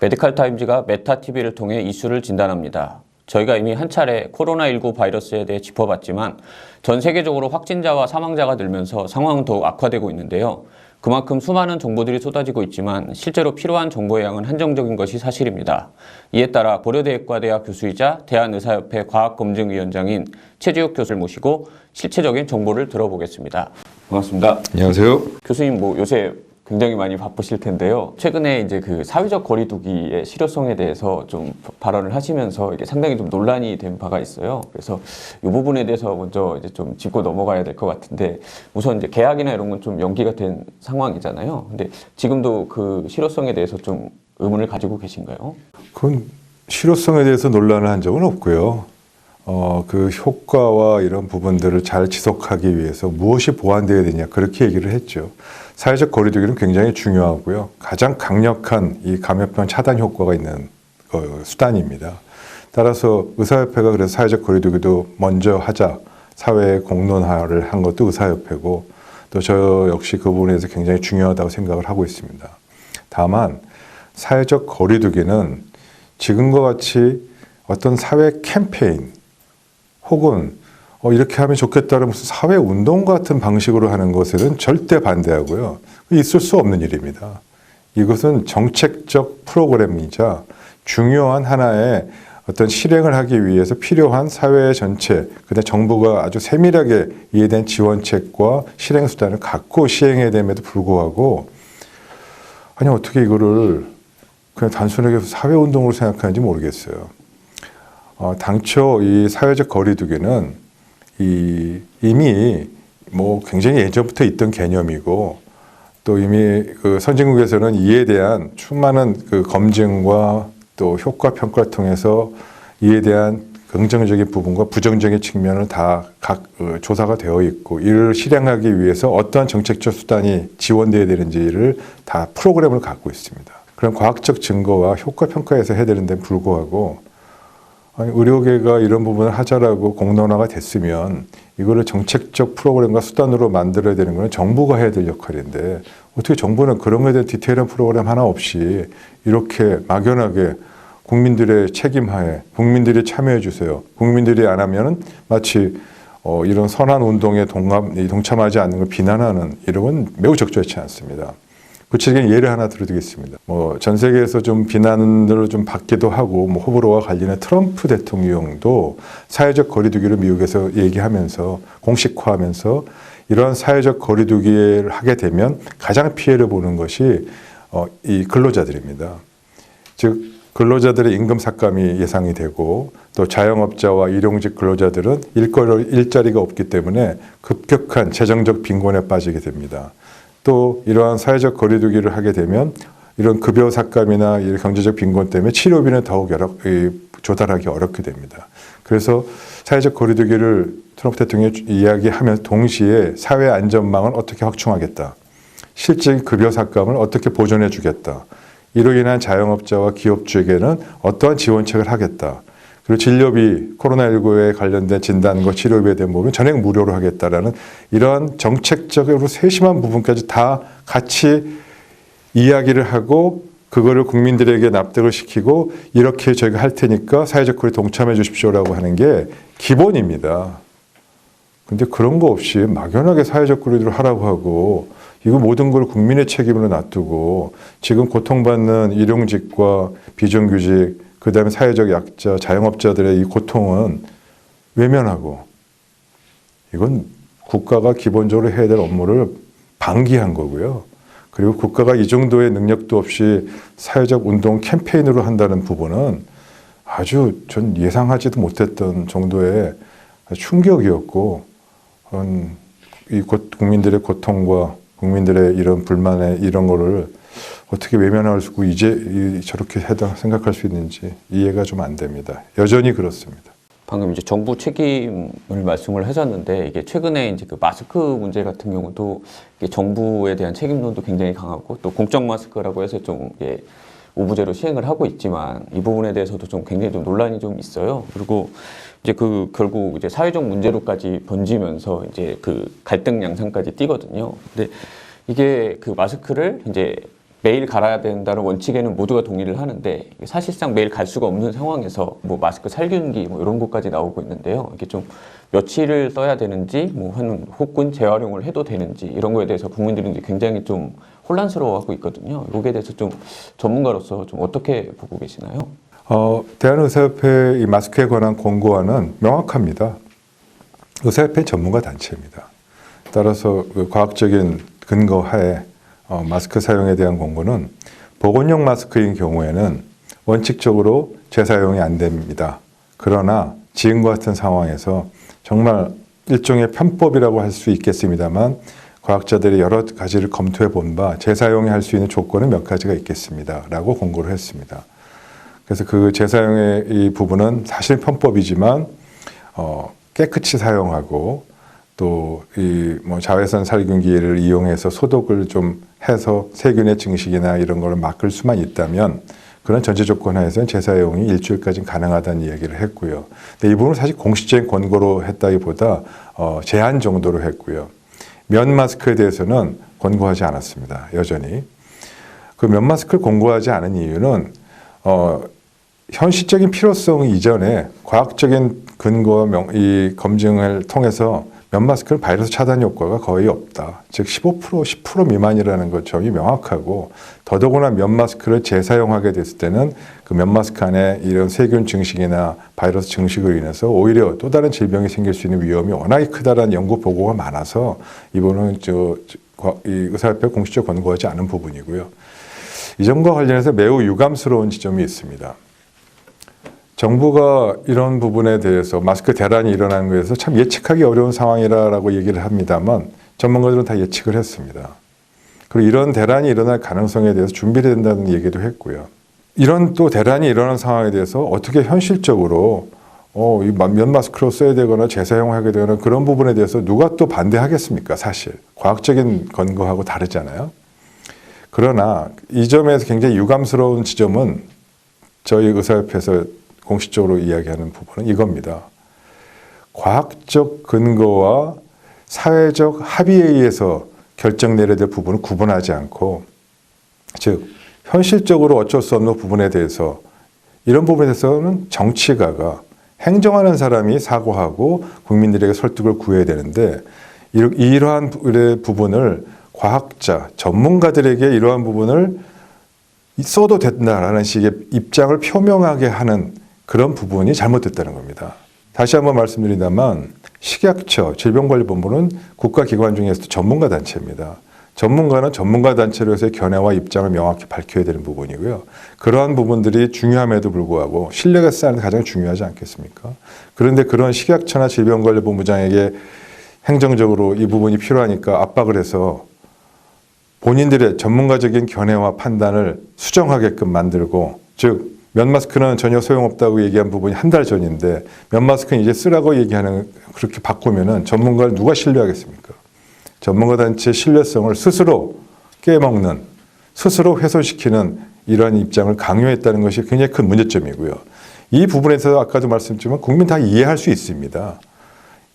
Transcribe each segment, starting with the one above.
메디칼 타임즈가 메타 TV를 통해 이슈를 진단합니다. 저희가 이미 한 차례 코로나19 바이러스에 대해 짚어봤지만 전 세계적으로 확진자와 사망자가 늘면서 상황은 더욱 악화되고 있는데요. 그만큼 수많은 정보들이 쏟아지고 있지만 실제로 필요한 정보의 양은 한정적인 것이 사실입니다. 이에 따라 고려대학과대학 교수이자 대한의사협회 과학검증위원장인 최지욱 교수를 모시고 실체적인 정보를 들어보겠습니다. 반갑습니다. 안녕하세요. 교수님 요새 굉장히 많이 바쁘실 텐데요. 최근에 이제 그 사회적 거리두기의 실효성에 대해서 좀 발언을 하시면서 이게 상당히 좀 논란이 된 바가 있어요. 그래서 이 부분에 대해서 먼저 이제 좀 짚고 넘어가야 될 것 같은데, 우선 이제 개학이나 이런 건 좀 연기가 된 상황이잖아요. 근데 지금도 그 실효성에 대해서 좀 의문을 가지고 계신가요? 그건 실효성에 대해서 논란을 한 적은 없고요. 그 효과와 이런 부분들을 잘 지속하기 위해서 무엇이 보완되어야 되냐, 그렇게 얘기를 했죠. 사회적 거리두기는 굉장히 중요하고요. 가장 강력한 이 감염병 차단 효과가 있는 수단입니다. 따라서 의사협회가 그래서 사회적 거리두기도 먼저 하자, 사회에 공론화를 한 것도 의사협회고, 또 저 역시 그 부분에서 굉장히 중요하다고 생각을 하고 있습니다. 다만 사회적 거리두기는 지금과 같이 어떤 사회 캠페인 혹은 이렇게 하면 좋겠다는 무슨 사회운동 같은 방식으로 하는 것에는 절대 반대하고요. 있을 수 없는 일입니다. 이것은 정책적 프로그램이자 중요한 하나의 어떤 실행을 하기 위해서 필요한 사회 전체, 그다음에 정부가 아주 세밀하게 이해된 지원책과 실행수단을 갖고 시행해야 됨에도 불구하고, 아니 어떻게 이거를 그냥 단순하게 사회운동으로 생각하는지 모르겠어요. 당초 이 사회적 거리두기는 이미 굉장히 예전부터 있던 개념이고, 또 이미 그 선진국에서는 이에 대한 수많은 그 검증과 또 효과 평가를 통해서 이에 대한 긍정적인 부분과 부정적인 측면을 다 각 조사가 되어 있고, 이를 실행하기 위해서 어떠한 정책적 수단이 지원되어야 되는지를 다 프로그램을 갖고 있습니다. 그런 과학적 증거와 효과 평가에서 해야 되는 데는 불구하고, 아니, 의료계가 이런 부분을 하자라고 공론화가 됐으면 이거를 정책적 프로그램과 수단으로 만들어야 되는 건 정부가 해야 될 역할인데, 어떻게 정부는 그런 거에 대한 디테일한 프로그램 하나 없이 이렇게 막연하게 국민들의 책임하에 국민들이 참여해 주세요, 국민들이 안 하면은 마치 이런 선한 운동에 동참하지 않는 걸 비난하는, 이런 건 매우 적절치 않습니다. 구체적인 예를 하나 들어드리겠습니다. 전 세계에서 좀 비난을 좀 받기도 하고, 호불호와 관련해 트럼프 대통령도 사회적 거리두기를 미국에서 얘기하면서 공식화하면서 이러한 사회적 거리두기를 하게 되면 가장 피해를 보는 것이 이 근로자들입니다. 즉 근로자들의 임금 삭감이 예상이 되고, 또 자영업자와 일용직 근로자들은 일자리가 없기 때문에 급격한 재정적 빈곤에 빠지게 됩니다. 또 이러한 사회적 거리두기를 하게 되면 이런 급여 삭감이나 이런 경제적 빈곤 때문에 치료비는 더욱 조달하기 어렵게 됩니다. 그래서 사회적 거리두기를 트럼프 대통령이 이야기하면서 동시에 사회 안전망을 어떻게 확충하겠다, 실질 급여 삭감을 어떻게 보존해 주겠다, 이로 인한 자영업자와 기업주에게는 어떠한 지원책을 하겠다, 그리고 진료비, 코로나19에 관련된 진단과 치료비에 대한 부분은 전액 무료로 하겠다라는 이러한 정책적으로 세심한 부분까지 다 같이 이야기를 하고, 그거를 국민들에게 납득을 시키고, 이렇게 저희가 할 테니까 사회적 거리 동참해 주십시오라고 하는 게 기본입니다. 근데 그런 거 없이 막연하게 사회적 거리두기를 하라고 하고, 이거 모든 걸 국민의 책임으로 놔두고, 지금 고통받는 일용직과 비정규직, 그 다음에 사회적 약자, 자영업자들의 이 고통은 외면하고, 이건 국가가 기본적으로 해야 될 업무를 방기한 거고요. 그리고 국가가 이 정도의 능력도 없이 사회적 운동 캠페인으로 한다는 부분은 아주 전 예상하지도 못했던 정도의 충격이었고, 이 국민들의 고통과 국민들의 이런 불만에 이런 거를 어떻게 외면할 수 있고 이제 저렇게 생각할 수 있는지 이해가 좀 안 됩니다. 여전히 그렇습니다. 방금 이제 정부 책임을 말씀을 하셨는데, 이게 최근에 이제 그 마스크 문제 같은 경우도 이게 정부에 대한 책임론도 굉장히 강하고, 또 공적 마스크라고 해서 좀 오부제로 시행을 하고 있지만, 이 부분에 대해서도 좀 굉장히 좀 논란이 좀 있어요. 그리고 이제 결국 이제 사회적 문제로까지 번지면서 이제 그 갈등 양상까지 띄거든요. 근데 이게 그 마스크를 이제 매일 갈아야 된다는 원칙에는 모두가 동의를 하는데 사실상 매일 갈 수가 없는 상황에서 뭐 마스크 살균기 뭐 이런 것까지 나오고 있는데요. 이게 좀 며칠을 써야 되는지 혹은 재활용을 해도 되는지 이런 거에 대해서 국민들이 이제 굉장히 좀 혼란스러워하고 있거든요. 여기에 대해서 좀 전문가로서 좀 어떻게 보고 계시나요? 대한의사협회 이 마스크에 관한 권고안은 명확합니다. 의사협회 전문가 단체입니다. 따라서 그 과학적인 근거 하에 마스크 사용에 대한 권고는 보건용 마스크인 경우에는 원칙적으로 재사용이 안 됩니다. 그러나 지금과 같은 상황에서 정말 일종의 편법이라고 할 수 있겠습니다만 과학자들이 여러 가지를 검토해 본 바 재사용이 할 수 있는 조건은 몇 가지가 있겠습니다. 라고 권고를 했습니다. 그래서 그 재사용의 이 부분은 사실 편법이지만 깨끗이 사용하고 또 이 뭐 자외선 살균기를 이용해서 소독을 좀 해서 세균의 증식이나 이런 걸 막을 수만 있다면 그런 전제 조건 하에서는 재사용이 일주일까지는 가능하다는 이야기를 했고요. 근데 이 부분은 사실 공식적인 권고로 했다기보다 제한 정도로 했고요. 면 마스크에 대해서는 권고하지 않았습니다. 여전히. 그 면 마스크를 권고하지 않은 이유는 현실적인 필요성 이전에 과학적인 근거와 이 검증을 통해서 면 마스크는 바이러스 차단 효과가 거의 없다. 즉 15%, 10% 미만이라는 것 점이 명확하고 더더구나 면 마스크를 재사용하게 됐을 때는 그 면 마스크 안에 이런 세균 증식이나 바이러스 증식으로 인해서 오히려 또 다른 질병이 생길 수 있는 위험이 워낙에 크다라는 연구 보고가 많아서 이번은 이 의사협회 공식적으로 권고하지 않은 부분이고요. 이 점과 관련해서 매우 유감스러운 지점이 있습니다. 정부가 이런 부분에 대해서 마스크 대란이 일어나는 것에 대해서 참 예측하기 어려운 상황이라고 얘기를 합니다만 전문가들은 다 예측을 했습니다. 그리고 이런 대란이 일어날 가능성에 대해서 준비를 된다는 얘기도 했고요. 이런 또 대란이 일어난 상황에 대해서 어떻게 현실적으로 이 면 마스크로 써야 되거나 재사용하게 되거나 그런 부분에 대해서 누가 또 반대하겠습니까? 사실 과학적인 근거하고 다르잖아요. 그러나 이 점에서 굉장히 유감스러운 지점은 저희 의사협회에서 공식적으로 이야기하는 부분은 이겁니다. 과학적 근거와 사회적 합의에 의해서 결정 내려야 될 부분을 구분하지 않고 즉 현실적으로 어쩔 수 없는 부분에 대해서 이런 부분에 대해서는 정치가가 행정하는 사람이 사고하고 국민들에게 설득을 구해야 되는데 이러한 부분을 과학자, 전문가들에게 이러한 부분을 써도 된다라는 식의 입장을 표명하게 하는 그런 부분이 잘못됐다는 겁니다. 다시 한번 말씀드린다면 식약처, 질병관리본부는 국가기관 중에서도 전문가 단체입니다. 전문가는 전문가 단체로서의 견해와 입장을 명확히 밝혀야 되는 부분이고요. 그러한 부분들이 중요함에도 불구하고 신뢰가 쌓이는 게 가장 중요하지 않겠습니까? 그런데 그런 식약처나 질병관리본부장에게 행정적으로 이 부분이 필요하니까 압박을 해서 본인들의 전문가적인 견해와 판단을 수정하게끔 만들고 즉 면 마스크는 전혀 소용없다고 얘기한 부분이 한 달 전인데 면 마스크는 이제 쓰라고 얘기하는 그렇게 바꾸면은 전문가를 누가 신뢰하겠습니까? 전문가 단체의 신뢰성을 스스로 깨먹는 스스로 훼손시키는 이러한 입장을 강요했다는 것이 굉장히 큰 문제점이고요. 이 부분에서 아까도 말씀드렸지만 국민 다 이해할 수 있습니다.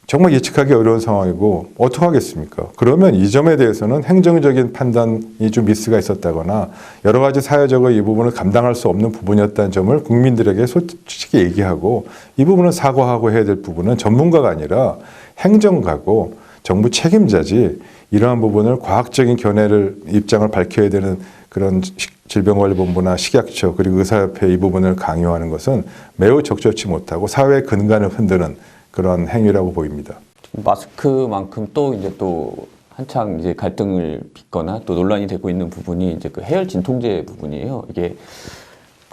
정말 예측하기 어려운 상황이고 어떡하겠습니까? 그러면 이 점에 대해서는 행정적인 판단이 좀 미스가 있었다거나 여러 가지 사회적으로 이 부분을 감당할 수 없는 부분이었다는 점을 국민들에게 솔직히 얘기하고 이 부분은 사과하고 해야 될 부분은 전문가가 아니라 행정가고 정부 책임자지 이러한 부분을 과학적인 견해를 입장을 밝혀야 되는 그런 질병관리본부나 식약처 그리고 의사협회 이 부분을 강요하는 것은 매우 적절치 못하고 사회의 근간을 흔드는 그런 행위라고 보입니다. 마스크만큼 또 이제 또 한창 이제 갈등을 빚거나 또 논란이 되고 있는 부분이 이제 그 해열 진통제 부분이에요. 이게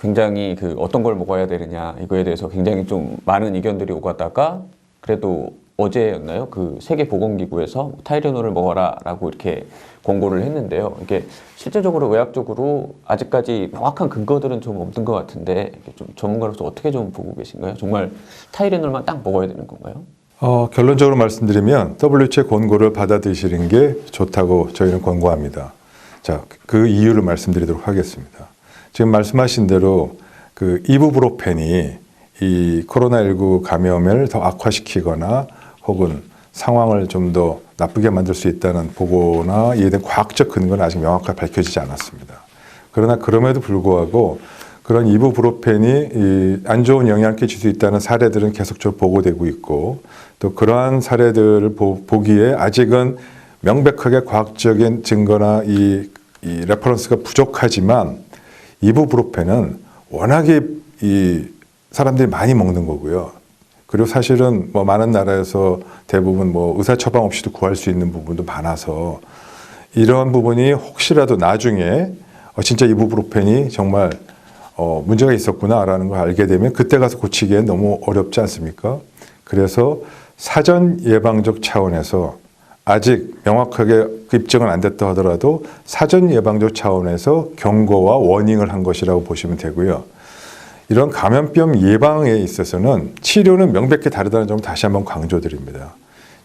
굉장히 그 어떤 걸 먹어야 되느냐 이거에 대해서 굉장히 좀 많은 의견들이 오가다가 그래도 어제였나요? 그 세계보건기구에서 타이레놀을 먹어라라고 이렇게 권고를 했는데요. 이게 실제적으로 의학적으로 아직까지 명확한 근거들은 좀 없는 것 같은데 좀 전문가로서 어떻게 좀 보고 계신가요? 정말 타이레놀만 딱 먹어야 되는 건가요? 결론적으로 말씀드리면 WHO의 권고를 받아들이시는 게 좋다고 저희는 권고합니다. 자, 그 이유를 말씀드리도록 하겠습니다. 지금 말씀하신 대로 그 이부브로펜이 이 코로나19 감염을 더 악화시키거나 혹은 상황을 좀 더 나쁘게 만들 수 있다는 보고나 이에 대한 과학적 근거는 아직 명확하게 밝혀지지 않았습니다. 그러나 그럼에도 불구하고 그런 이부브로펜이 안 좋은 영향을 끼칠 수 있다는 사례들은 계속적으로 보고되고 있고 또 그러한 사례들을 보기에 아직은 명백하게 과학적인 증거나 이 레퍼런스가 부족하지만 이부브로펜은 워낙에 이 사람들이 많이 먹는 거고요. 그리고 사실은 뭐 많은 나라에서 대부분 뭐 의사 처방 없이도 구할 수 있는 부분도 많아서 이런 부분이 혹시라도 나중에 진짜 이부브로펜이 정말 문제가 있었구나라는 걸 알게 되면 그때 가서 고치기엔 너무 어렵지 않습니까? 그래서 사전 예방적 차원에서 아직 명확하게 입증은 안 됐다 하더라도 사전 예방적 차원에서 경고와 워닝을 한 것이라고 보시면 되고요. 이런 감염병 예방에 있어서는 치료는 명백히 다르다는 점을 다시 한번 강조드립니다.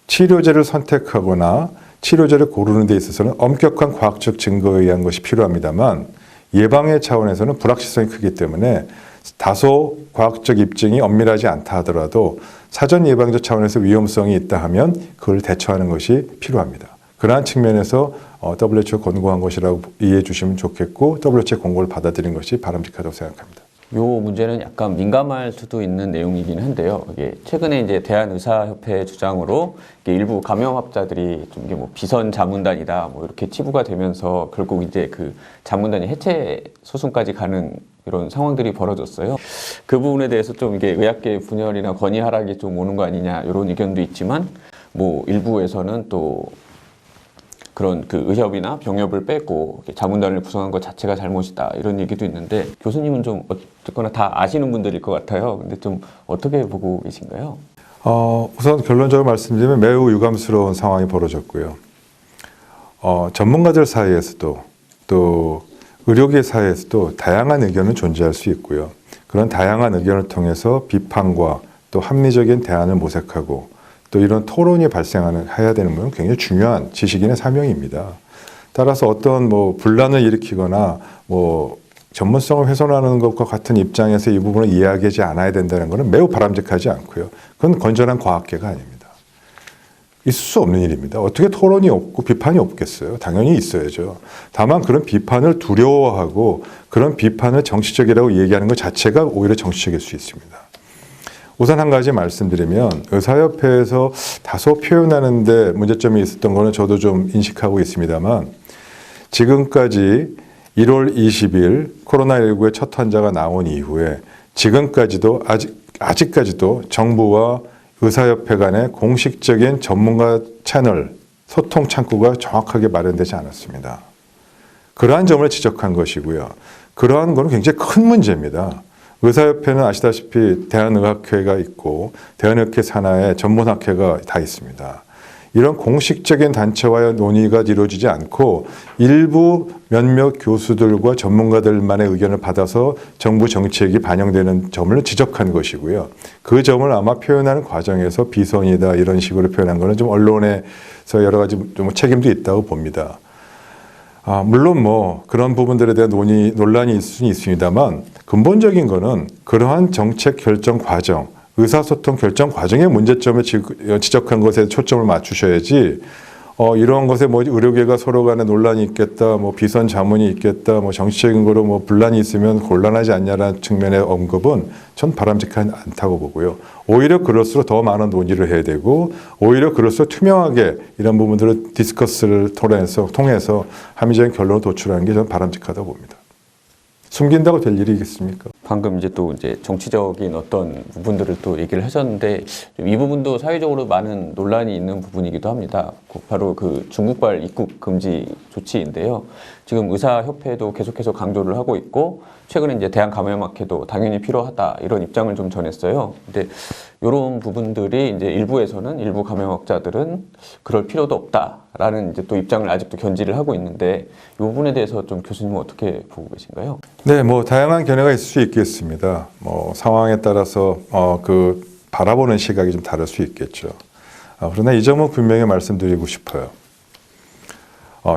치료제를 선택하거나 치료제를 고르는 데 있어서는 엄격한 과학적 증거에 의한 것이 필요합니다만 예방의 차원에서는 불확실성이 크기 때문에 다소 과학적 입증이 엄밀하지 않다 하더라도 사전 예방적 차원에서 위험성이 있다 하면 그걸 대처하는 것이 필요합니다. 그러한 측면에서 WHO 권고한 것이라고 이해해 주시면 좋겠고 WHO 권고를 받아들인 것이 바람직하다고 생각합니다. 이 문제는 약간 민감할 수도 있는 내용이긴 한데요. 이게 최근에 이제 대한의사협회 주장으로 이게 일부 감염 환자들이 좀 이게 뭐 비선 자문단이다 뭐 이렇게 치부가 되면서 결국 이제 그 자문단이 해체 소송까지 가는 이런 상황들이 벌어졌어요. 그 부분에 대해서 좀 이게 의학계 분열이나 권위 하락이 좀 오는 거 아니냐 이런 의견도 있지만 뭐 일부에서는 또 그런 그 의협이나 병협을 빼고 자문단을 구성한 것 자체가 잘못이다 이런 얘기도 있는데 교수님은 좀 어쨌거나 다 아시는 분들일 것 같아요. 근데 좀 어떻게 보고 계신가요? 우선 결론적으로 말씀드리면 매우 유감스러운 상황이 벌어졌고요. 전문가들 사이에서도 또 의료계 사이에서도 다양한 의견은 존재할 수 있고요. 그런 다양한 의견을 통해서 비판과 또 합리적인 대안을 모색하고 또 이런 토론이 해야 되는 건 굉장히 중요한 지식인의 사명입니다. 따라서 어떤 뭐 분란을 일으키거나 뭐 전문성을 훼손하는 것과 같은 입장에서 이 부분을 이야기하지 않아야 된다는 것은 매우 바람직하지 않고요. 그건 건전한 과학계가 아닙니다. 있을 수 없는 일입니다. 어떻게 토론이 없고 비판이 없겠어요? 당연히 있어야죠. 다만 그런 비판을 두려워하고 그런 비판을 정치적이라고 얘기하는 것 자체가 오히려 정치적일 수 있습니다. 우선 한 가지 말씀드리면 의사협회에서 다소 표현하는데 문제점이 있었던 거는 저도 좀 인식하고 있습니다만 지금까지 1월 20일 코로나19의 첫 환자가 나온 이후에 지금까지도 아직까지도 정부와 의사협회 간의 공식적인 전문가 채널, 소통 창구가 정확하게 마련되지 않았습니다. 그러한 점을 지적한 것이고요. 그러한 것은 굉장히 큰 문제입니다. 의사협회는 아시다시피 대한의학회가 있고 대한의학회 산하에 전문학회가 다 있습니다. 이런 공식적인 단체와의 논의가 이루어지지 않고 일부 몇몇 교수들과 전문가들만의 의견을 받아서 정부 정책이 반영되는 점을 지적한 것이고요. 그 점을 아마 표현하는 과정에서 비선이다 이런 식으로 표현한 것은 좀 언론에서 여러 가지 좀 책임도 있다고 봅니다. 물론 뭐 그런 부분들에 대한 논란이 있을 수는 있습니다만 근본적인 거는 그러한 정책 결정 과정, 의사소통 결정 과정의 문제점을 지적한 것에 초점을 맞추셔야지 이런 것에 뭐 의료계가 서로 간에 논란이 있겠다, 뭐 비선 자문이 있겠다, 뭐 정치적인 거로 뭐 분란이 있으면 곤란하지 않냐라는 측면의 언급은 전 바람직하지 않다고 보고요. 오히려 그럴수록 더 많은 논의를 해야 되고 오히려 그럴수록 투명하게 이런 부분들을 디스커스를 통해서 합리적인 결론을 도출하는 게 저는 바람직하다고 봅니다. 숨긴다고 될 일이겠습니까? 방금 이제 또 이제 정치적인 어떤 부분들을 또 얘기를 하셨는데 이 부분도 사회적으로 많은 논란이 있는 부분이기도 합니다. 바로 그 중국발 입국 금지 조치인데요. 지금 의사협회도 계속해서 강조를 하고 있고 최근에 이제 대한감염학회도 당연히 필요하다 이런 입장을 좀 전했어요. 근데 이런 부분들이 이제 일부 감염학자들은 그럴 필요도 없다라는 이제 또 입장을 아직도 견지를 하고 있는데 이 부분에 대해서 좀 교수님은 어떻게 보고 계신가요? 네, 뭐 다양한 견해가 있을 수 있겠습니다. 뭐 상황에 따라서 그 바라보는 시각이 좀 다를 수 있겠죠. 그러나 이 점은 분명히 말씀드리고 싶어요.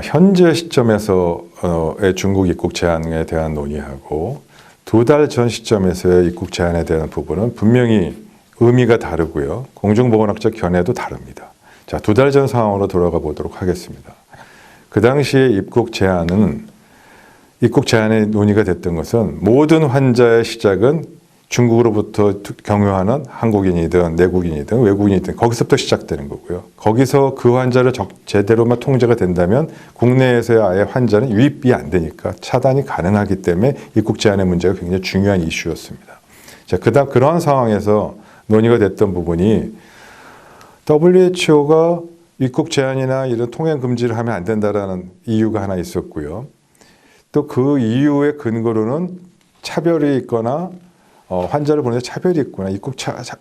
현재 시점에서의 중국 입국 제한에 대한 논의하고 2달 전 시점에서의 입국 제한에 대한 부분은 분명히 의미가 다르고요. 공중보건학적 견해도 다릅니다. 자, 2달 전 상황으로 돌아가 보도록 하겠습니다. 그 당시에 입국 제한은 입국 제한이 논의가 됐던 것은 모든 환자의 시작은 중국으로부터 경유하는 한국인이든 내국인이든 외국인이든 거기서부터 시작되는 거고요. 거기서 그 환자를 제대로만 통제가 된다면 국내에서의 아예 환자는 유입이 안 되니까 차단이 가능하기 때문에 입국 제한의 문제가 굉장히 중요한 이슈였습니다. 자, 그다음 그러한 상황에서 논의가 됐던 부분이 WHO가 입국 제한이나 이런 통행 금지를 하면 안 된다라는 이유가 하나 있었고요. 또 그 이유의 근거로는 차별이 있거나 환자를 보내서 차별이 있거나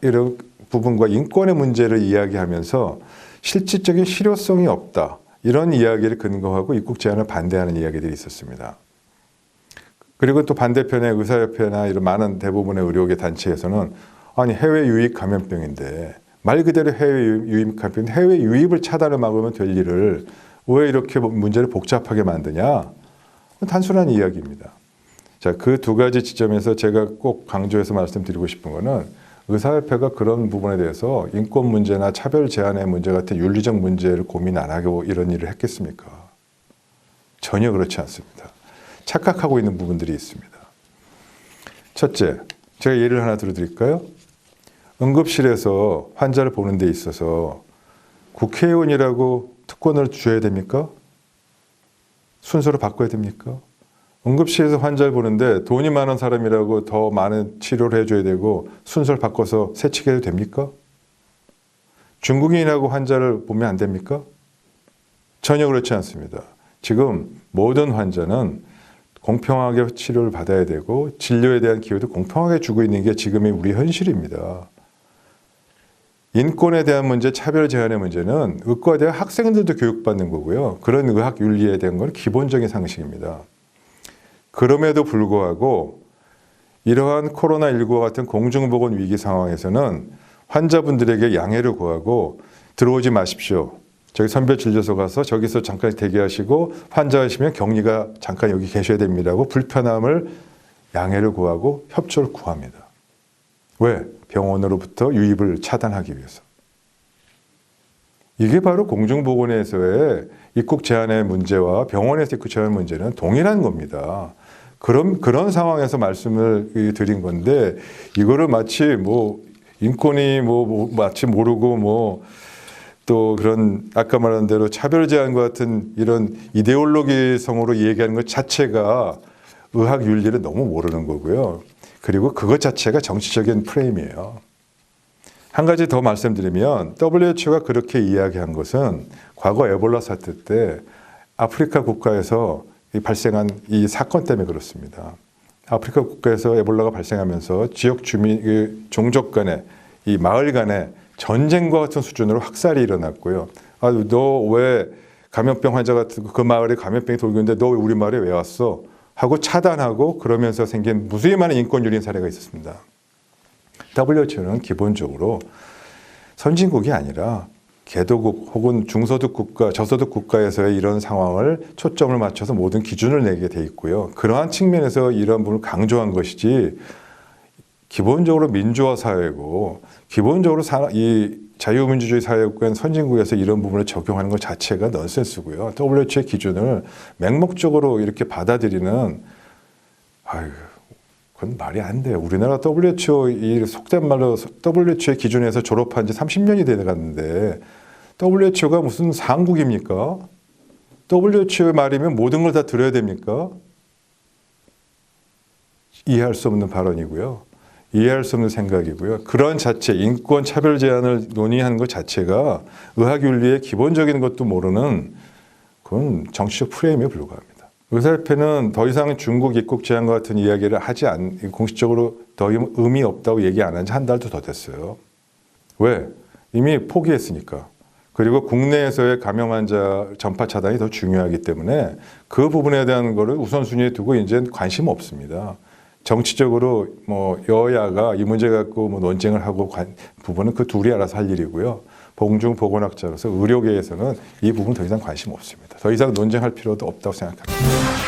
이런 부분과 인권의 문제를 이야기하면서 실질적인 실효성이 없다. 이런 이야기를 근거하고 입국 제한을 반대하는 이야기들이 있었습니다. 그리고 또 반대편에 의사협회나 이런 많은 대부분의 의료계 단체에서는 아니 해외 유입 감염병인데 말 그대로 해외 유입 감염병, 해외 유입을 차단을 막으면 될 일을 왜 이렇게 문제를 복잡하게 만드냐? 단순한 이야기입니다. 자, 그 두 가지 지점에서 제가 꼭 강조해서 말씀드리고 싶은 거는 의사협회가 그런 부분에 대해서 인권 문제나 차별 제한의 문제 같은 윤리적 문제를 고민 안 하고 이런 일을 했겠습니까? 전혀 그렇지 않습니다. 착각하고 있는 부분들이 있습니다. 첫째, 제가 예를 하나 들어드릴까요? 응급실에서 환자를 보는 데 있어서 국회의원이라고 특권을 줘야 됩니까? 순서를 바꿔야 됩니까? 응급실에서 환자를 보는데 돈이 많은 사람이라고 더 많은 치료를 해줘야 되고 순서를 바꿔서 새치게 해도 됩니까? 중국인이라고 환자를 보면 안 됩니까? 전혀 그렇지 않습니다. 지금 모든 환자는 공평하게 치료를 받아야 되고 진료에 대한 기회도 공평하게 주고 있는 게 지금의 우리 현실입니다. 인권에 대한 문제, 차별 제한의 문제는 의과대학 학생들도 교육받는 거고요. 그런 의학 윤리에 대한 건 기본적인 상식입니다. 그럼에도 불구하고 이러한 코로나19와 같은 공중보건 위기 상황에서는 환자분들에게 양해를 구하고 들어오지 마십시오. 저기 선별진료소 가서 저기서 잠깐 대기하시고 환자이시면 격리가 잠깐 여기 계셔야 됩니다고 불편함을 양해를 구하고 협조를 구합니다. 왜? 병원으로부터 유입을 차단하기 위해서. 이게 바로 공중보건에서의 입국 제한의 문제와 병원에서 입국 제한의 문제는 동일한 겁니다. 그런 상황에서 말씀을 드린 건데 이거를 마치 뭐 인권이 마치 모르고 또 그런 아까 말한 대로 차별 제한과 같은 이런 이데올로기성으로 얘기하는 것 자체가 의학 윤리를 너무 모르는 거고요. 그리고 그것 자체가 정치적인 프레임이에요. 한 가지 더 말씀드리면 WHO가 그렇게 이야기한 것은 과거 에볼라 사태 때 아프리카 국가에서 발생한 이 사건 때문에 그렇습니다. 아프리카 국가에서 에볼라가 발생하면서 지역 주민, 종족 간에 이 마을 간에 전쟁과 같은 수준으로 학살이 일어났고요. 아, 너 왜 감염병 환자 같은 그 마을에 감염병이 돌고 있는데 너 우리 마을에 왜 왔어? 하고 차단하고 그러면서 생긴 무수히 많은 인권유린 사례가 있었습니다. WHO는 기본적으로 선진국이 아니라 개도국 혹은 중소득 국가, 저소득 국가에서의 이런 상황을 초점을 맞춰서 모든 기준을 내게 돼 있고요. 그러한 측면에서 이런 부분을 강조한 것이지 기본적으로 민주화 사회고 기본적으로 이 자유민주주의 사회국가인 선진국에서 이런 부분을 적용하는 것 자체가 넌센스고요. WHO의 기준을 맹목적으로 이렇게 받아들이는 그건 말이 안 돼요. 우리나라 WHO 이 속된 말로 WHO의 기준에서 졸업한 지 30년이 돼갔는데 WHO가 무슨 상국입니까? WHO의 말이면 모든 걸 다 들어야 됩니까? 이해할 수 없는 발언이고요. 이해할 수 없는 생각이고요. 그런 자체, 인권 차별 제한을 논의하는 것 자체가 의학윤리의 기본적인 것도 모르는 그건 정치적 프레임에 불과합니다. 의사협회는 더 이상 중국 입국 제한과 같은 이야기를 공식적으로 더 의미 없다고 얘기 안 한 지 한 달도 더 됐어요. 왜? 이미 포기했으니까. 그리고 국내에서의 감염 환자 전파 차단이 더 중요하기 때문에 그 부분에 대한 거를 우선순위에 두고 이제 관심 없습니다. 정치적으로 여야가 이 문제 갖고 논쟁을 하고 부분은 그 둘이 알아서 할 일이고요. 공중보건학자로서 의료계에서는 이 부분 더 이상 관심 없습니다. 더 이상 논쟁할 필요도 없다고 생각합니다.